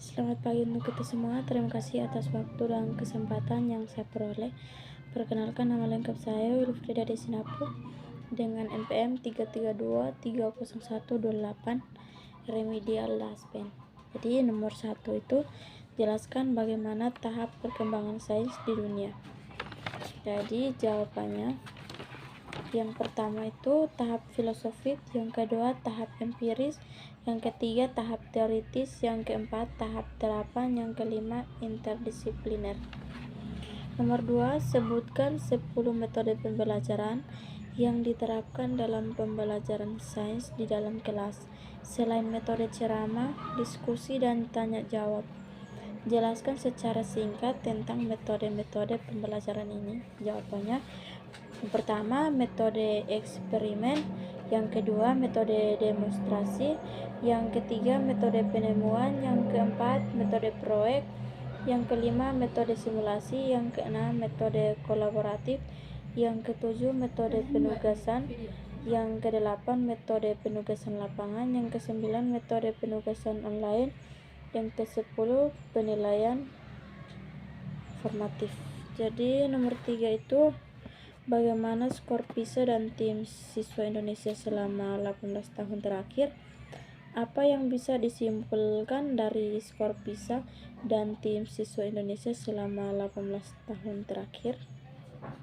Selamat pagi untuk kita semua. Terima kasih atas waktu dan kesempatan yang saya peroleh. Perkenalkan, nama lengkap saya Wilfrida Desinapu dengan NPM 332300128 Remedial Laspen. Jadi nomor 1 itu jelaskan bagaimana tahap perkembangan sains di dunia. Jadi jawabannya, yang pertama itu tahap filosofik, yang kedua tahap empiris, yang ketiga tahap teoritis, yang keempat tahap terapan, yang kelima interdisipliner. Nomor 2, sebutkan 10 metode pembelajaran yang diterapkan dalam pembelajaran sains di dalam kelas, selain metode ceramah, diskusi, dan tanya jawab. Jelaskan secara singkat tentang metode-metode pembelajaran ini. Jawabannya, yang pertama metode eksperimen, yang kedua metode demonstrasi, yang ketiga metode penemuan, yang keempat metode proyek, yang kelima metode simulasi, yang keenam metode kolaboratif, yang ketujuh metode penugasan, yang kedelapan metode penugasan lapangan, yang kesembilan metode penugasan online, yang ke-10 penilaian formatif. Jadi nomor 3 itu bagaimana skor PISA dan tim siswa Indonesia selama 18 tahun terakhir. Apa yang bisa disimpulkan dari skor PISA dan tim siswa Indonesia selama 18 tahun terakhir?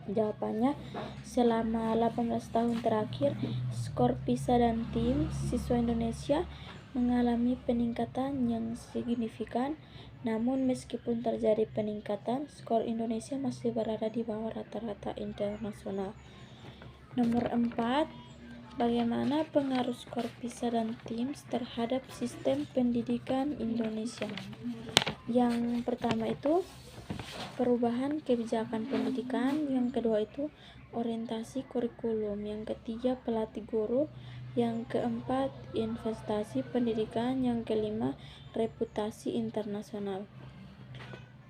Jawabannya, selama 18 tahun terakhir, skor PISA dan tim siswa Indonesia mengalami peningkatan yang signifikan. Namun meskipun terjadi peningkatan, skor Indonesia masih berada di bawah rata-rata internasional. Nomor 4, bagaimana pengaruh skor PISA dan TIMSS terhadap sistem pendidikan Indonesia? Yang pertama itu perubahan kebijakan pendidikan, yang kedua itu orientasi kurikulum, yang ketiga pelatih guru, yang keempat investasi pendidikan, yang kelima reputasi internasional.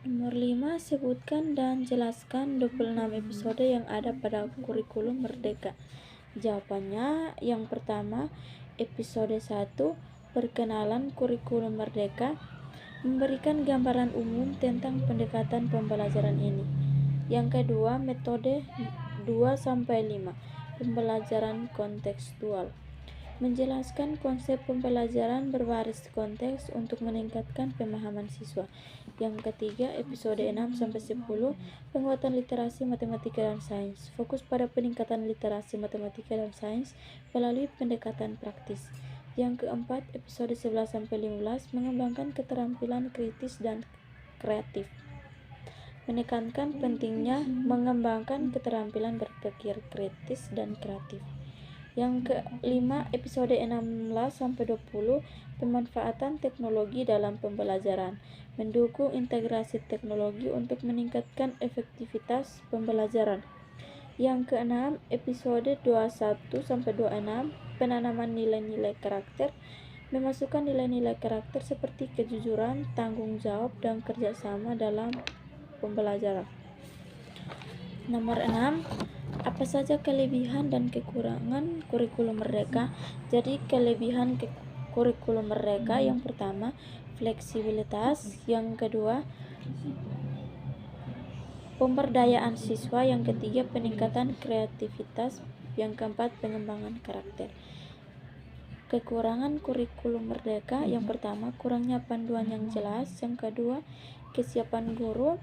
Nomor 5, sebutkan dan jelaskan 26 episode yang ada pada kurikulum Merdeka. Jawabannya, yang pertama episode 1 perkenalan kurikulum Merdeka, memberikan gambaran umum tentang pendekatan pembelajaran ini. Yang kedua, metode 2-5 pembelajaran kontekstual, menjelaskan konsep pembelajaran berbasis konteks untuk meningkatkan pemahaman siswa. Yang ketiga, episode 6-10 penguatan literasi matematika dan sains, fokus pada peningkatan literasi matematika dan sains melalui pendekatan praktis. Yang keempat, episode 11-15 mengembangkan keterampilan kritis dan kreatif, menekankan pentingnya mengembangkan keterampilan berpikir kritis dan kreatif. Yang kelima, episode 16-20 pemanfaatan teknologi dalam pembelajaran, mendukung integrasi teknologi untuk meningkatkan efektivitas pembelajaran. Yang keenam, episode 21-26 penanaman nilai-nilai karakter, memasukkan nilai-nilai karakter seperti kejujuran, tanggung jawab, dan kerjasama dalam pembelajaran. Nomor 6, apa saja kelebihan dan kekurangan kurikulum Merdeka? Jadi kelebihan kurikulum Merdeka, yang pertama fleksibilitas, yang kedua pemberdayaan siswa, yang ketiga peningkatan kreativitas, yang keempat pengembangan karakter. Kekurangan kurikulum Merdeka, yang pertama kurangnya panduan yang jelas, yang kedua kesiapan guru,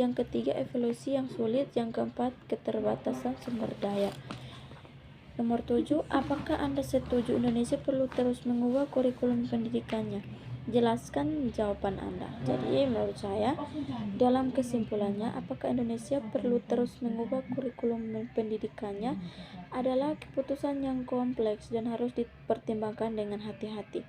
yang ketiga evaluasi yang sulit, yang keempat keterbatasan sumber daya. Nomor 7, apakah Anda setuju Indonesia perlu terus mengubah kurikulum pendidikannya? Jelaskan jawaban Anda. Jadi menurut saya, dalam kesimpulannya, apakah Indonesia perlu terus mengubah kurikulum pendidikannya adalah keputusan yang kompleks dan harus dipertimbangkan dengan hati-hati.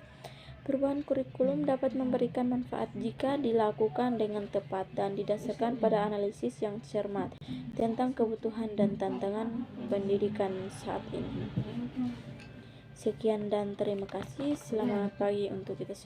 Perubahan kurikulum dapat memberikan manfaat jika dilakukan dengan tepat dan didasarkan pada analisis yang cermat tentang kebutuhan dan tantangan pendidikan saat ini. Sekian dan terima kasih. Selamat pagi untuk kita semua.